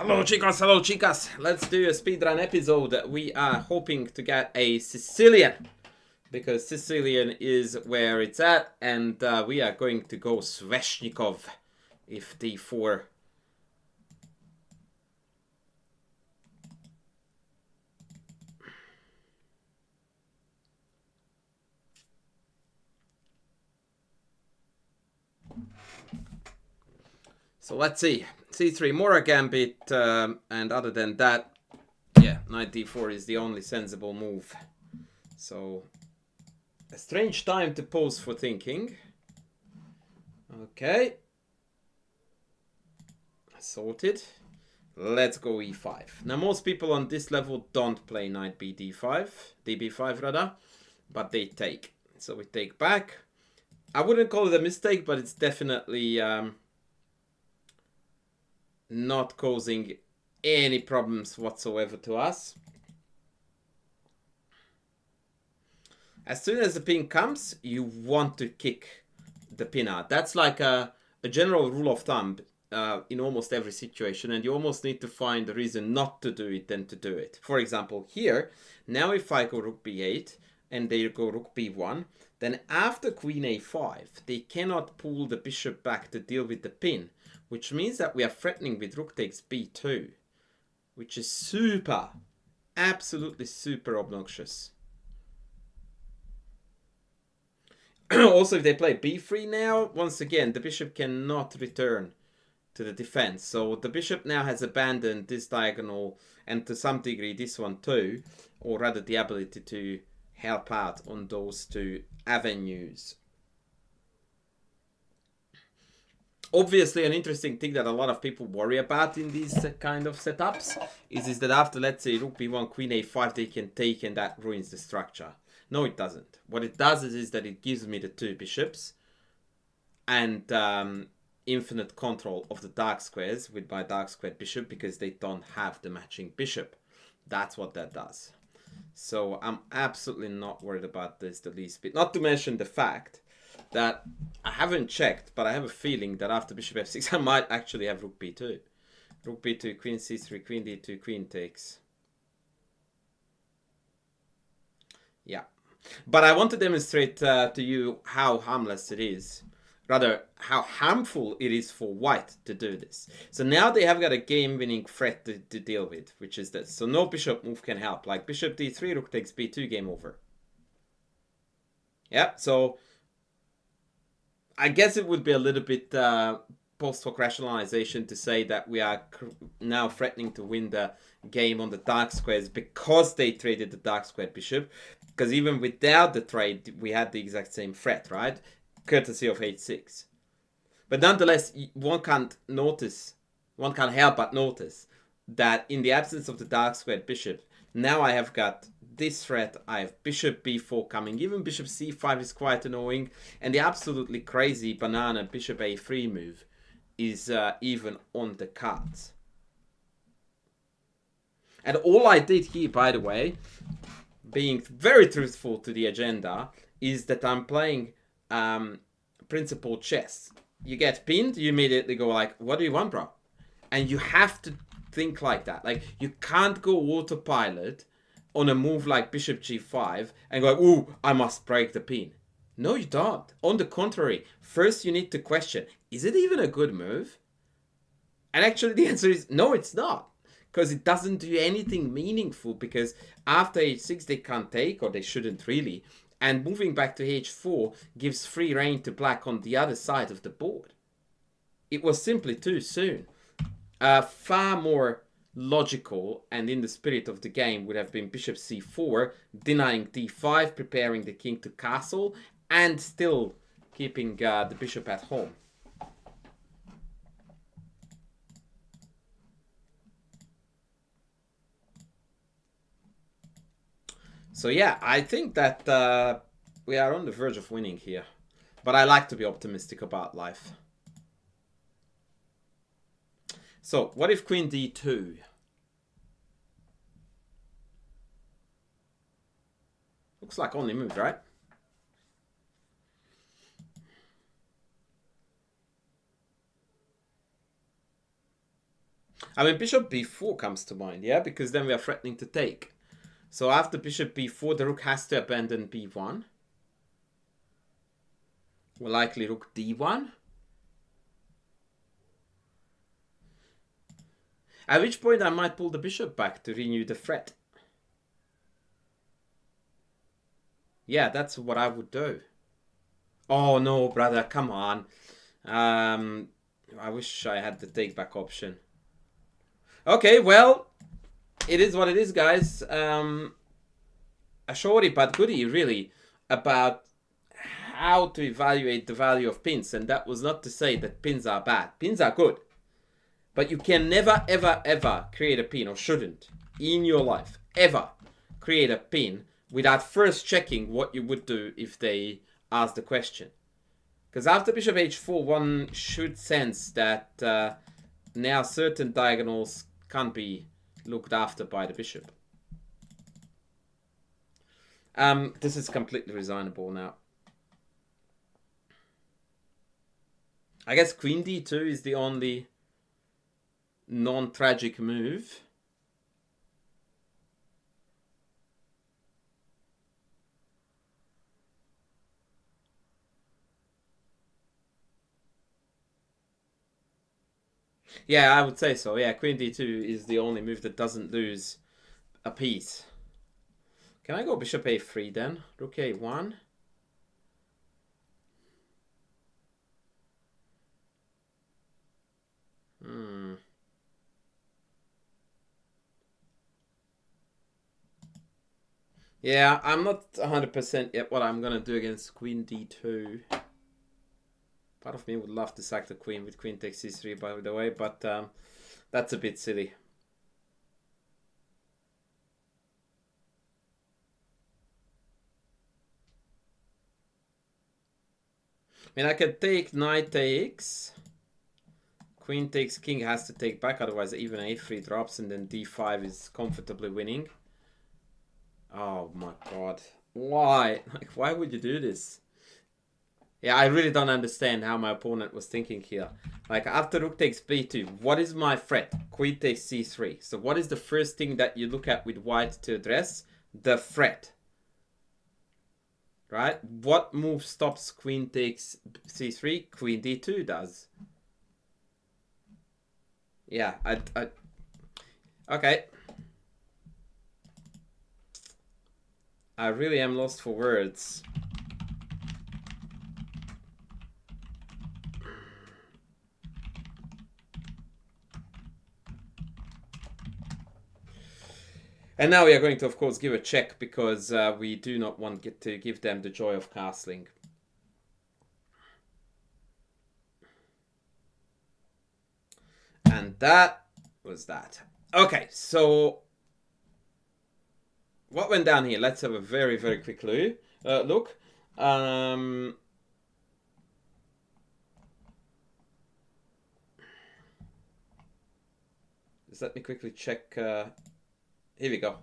Hello chicas, let's do a speedrun episode. We are hoping to get a Sicilian, because Sicilian is where it's at, and we are going to go Sveshnikov if d4. So let's see. c3, Mora Gambit, and other than that, yeah, knight d4 is the only sensible move. So, a strange time to pause for thinking. Okay. Sorted. Let's go e5. Now, most people on this level don't play knight d5 rather, but they take. So we take back. I wouldn't call it a mistake, but it's definitely not causing any problems whatsoever to us. As soon as the pin comes, you want to kick the pin out. That's like a general rule of thumb in almost every situation, and you almost need to find a reason not to do it than to do it. For example, here, now if I go rook b8 and they go rook b1, then after queen a5, they cannot pull the bishop back to deal with the pin, which means that we are threatening with rook takes b2, which is super, absolutely super obnoxious. Also, if they play b3 now, once again, the bishop cannot return to the defense. So the bishop now has abandoned this diagonal and to some degree this one too, or rather the ability to help out on those two avenues. Obviously, an interesting thing that a lot of people worry about in these kind of setups is that after, let's say, rook b1, queen a5, they can take, and that ruins the structure. No, it doesn't. What it does is that it gives me the two bishops and infinite control of the dark squares with my dark squared bishop, because they don't have the matching bishop. That's what that does. So I'm absolutely not worried about this the least bit. Not to mention the fact that I haven't checked, but I have a feeling that after bishop f6, I might actually have rook b2. Rook b2, queen c3, queen d2, queen takes. Yeah. But I want to demonstrate to you how harmless it is. Rather, how harmful it is for white to do this. So now they have got a game-winning threat to deal with, which is this. So no bishop move can help. Like bishop d3, rook takes b2, game over. Yeah, so I guess it would be a little bit post hoc rationalization to say that we are now threatening to win the game on the dark squares because they traded the dark squared bishop. Because even without the trade, we had the exact same threat, right? Courtesy of h6. But nonetheless, one can't help but notice that in the absence of the dark squared bishop, now I have got this threat. I have bishop b4 coming. Even bishop c5 is quite annoying. And the absolutely crazy banana bishop a3 move is even on the cards. And all I did here, by the way, being very truthful to the agenda, is that I'm playing principal chess. You get pinned, you immediately go like, what do you want, bro? And you have to think like that. Like, you can't go autopilot on a move like bishop g5 and go, ooh, I must break the pin. No, you don't. On the contrary, first you need to question, is it even a good move? And actually the answer is no, it's not. Because it doesn't do anything meaningful, because after h6 they can't take, or they shouldn't really. And moving back to h4 gives free rein to black on the other side of the board. It was simply too soon. Far more logical and in the spirit of the game would have been bishop c4, denying d5, preparing the king to castle, and still keeping the bishop at home. So yeah, I think that we are on the verge of winning here. But I like to be optimistic about life. So, what if queen d2? Looks like only move, right? I mean, bishop b4 comes to mind, yeah? Because then we are threatening to take. So after bishop b4, the rook has to abandon b1. Well, likely rook d1. At which point I might pull the bishop back to renew the threat. Yeah, that's what I would do. Oh no, brother, come on. I wish I had the take back option. Okay, well, it is what it is, guys. A shorty but goodie, really, about how to evaluate the value of pins. And that was not to say that pins are bad. Pins are good. But you can never, ever, ever create a pin, or shouldn't, in your life, ever create a pin without first checking what you would do if they ask the question. Because after bishop h4, one should sense that now certain diagonals can't be looked after by the bishop. This is completely resignable now. I guess queen d2 is the only non-tragic move. Yeah, I would say so. Yeah, queen d2 is the only move that doesn't lose a piece. Can I go bishop a3 then? Rook a1. Yeah, I'm not 100% yet what I'm gonna do against queen d2. Part of me would love to sack the queen with queen takes c3, by the way, but that's a bit silly. I mean, I could take knight takes. Queen takes, king has to take back, otherwise even a3 drops, and then d5 is comfortably winning. Oh my god. Why? Like, why would you do this? Yeah, I really don't understand how my opponent was thinking here. Like, after rook takes b2, what is my threat? Queen takes c3. So what is the first thing that you look at with white to address? The threat. Right? What move stops queen takes c3? Queen d2 does. Yeah, okay. I really am lost for words. And now we are going to, of course, give a check because we do not want to give them the joy of castling. And that was that. Okay, so what went down here? Let's have a very, very quick look. Just let me quickly check. Here we go.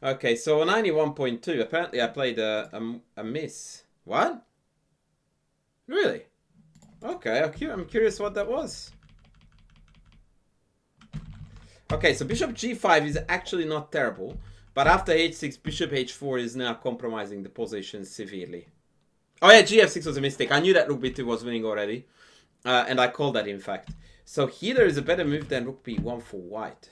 Okay, so 91.2. Apparently I played a miss. What? Really? Okay, I'm curious what that was. Okay, so bishop g5 is actually not terrible. But after h6, bishop h4 is now compromising the position severely. Oh yeah, gf6 was a mistake. I knew that rook b2 was winning already. And I called that, in fact. So here there is a better move than rook b1 for white.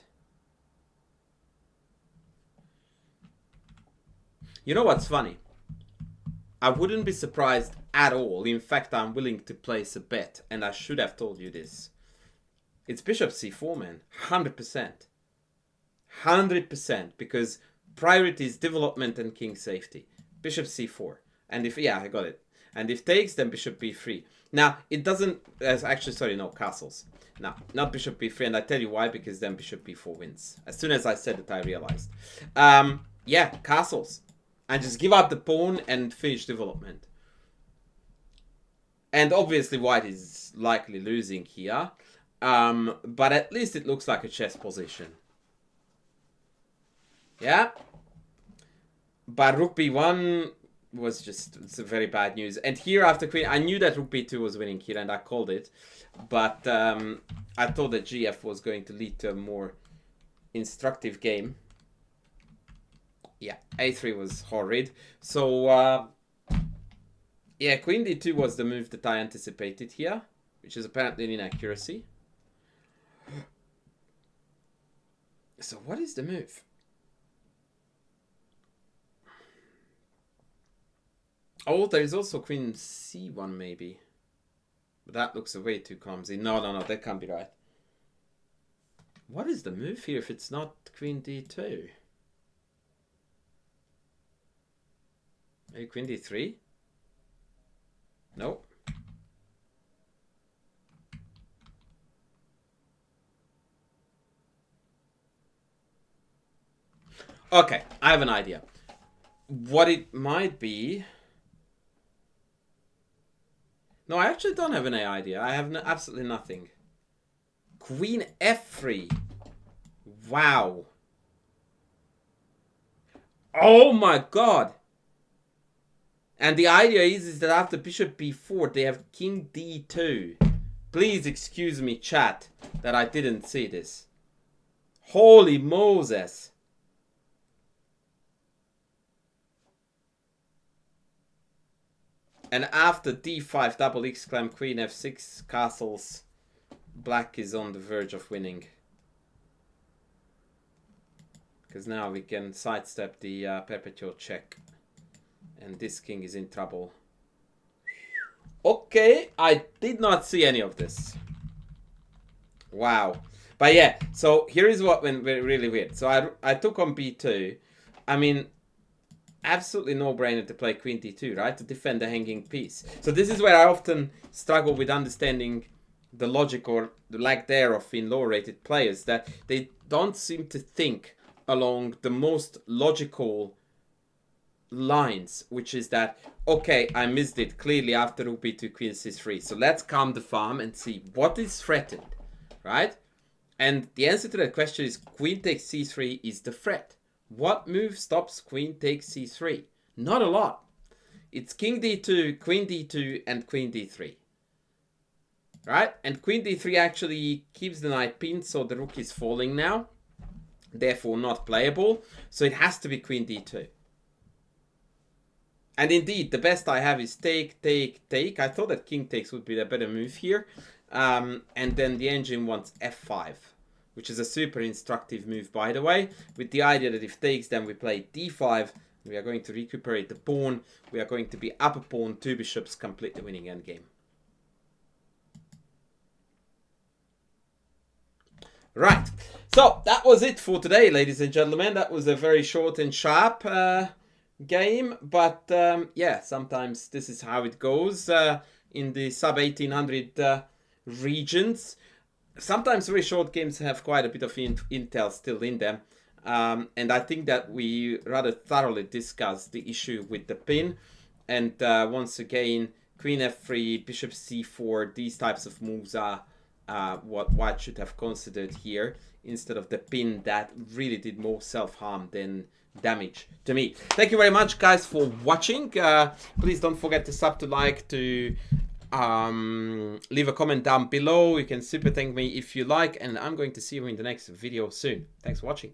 You know what's funny? I wouldn't be surprised at all. In fact, I'm willing to place a bet. And I should have told you this. It's bishop c4, man. 100%. 100%. Because priority is development and king safety. Bishop c4. And if, yeah, I got it. And if takes, then bishop b3. Now, it doesn't, actually, sorry, no, castles. No, not bishop b3. And I tell you why, because then bishop b4 wins. As soon as I said it, I realized. Yeah, castles. And just give up the pawn and finish development. And obviously white is likely losing here. But at least it looks like a chess position. Yeah. But rook b1 was just, it's a very bad news. And here after queen, I knew that rook b2 was winning here and I called it. But I thought that gf was going to lead to a more instructive game. Yeah, a3 was horrid. So, yeah, queen d2 was the move that I anticipated here, which is apparently an inaccuracy. So what is the move? Oh, there is also queen c1 maybe. But that looks way too clumsy. No, that can't be right. What is the move here if it's not queen d2? Maybe queen d3? No. Okay, I have an idea. What it might be... No, I actually don't have an idea. I have absolutely nothing. Queen f3. Wow. Oh my god. And the idea is that after bishop b4, they have king d2. Please excuse me, chat, that I didn't see this. Holy Moses. And after d5, double exclam, queen f6, castles, black is on the verge of winning. Because now we can sidestep the perpetual check. And this king is in trouble. Okay, I did not see any of this. Wow. But yeah, so here is what went really weird. So I took on b2. I mean, absolutely no-brainer to play queen d2, right? To defend the hanging piece. So this is where I often struggle with understanding the logic or the lack thereof in lower-rated players, that they don't seem to think along the most logical lines, which is that, okay, I missed it clearly after rook b2, queen c3. So let's calm the farm and see what is threatened, right? And the answer to that question is queen takes c3 is the threat. What move stops queen takes c3? Not a lot. It's king d2, queen d2, and queen d3. Right? And queen d3 actually keeps the knight pinned, so the rook is falling now. Therefore not playable. So it has to be queen d2. And indeed, the best I have is take, take, take. I thought that king takes would be the better move here. And then the engine wants f5. Which is a super instructive move, by the way, with the idea that if takes, then we play d5. We are going to recuperate the pawn. We are going to be up a pawn, 2 bishops, complete the winning endgame. Right. So that was it for today, ladies and gentlemen. That was a very short and sharp game. But yeah, sometimes this is how it goes in the sub-1800 regions. Sometimes very short games have quite a bit of intel still in them. And I think that we rather thoroughly discussed the issue with the pin. And once again, queen f3, bishop c4, these types of moves are what white should have considered here, instead of the pin that really did more self-harm than damage to me. Thank you very much, guys, for watching. Please don't forget to sub, to like, to... leave a comment down below. You can super thank me if you like, and I'm going to see you in the next video soon. Thanks for watching.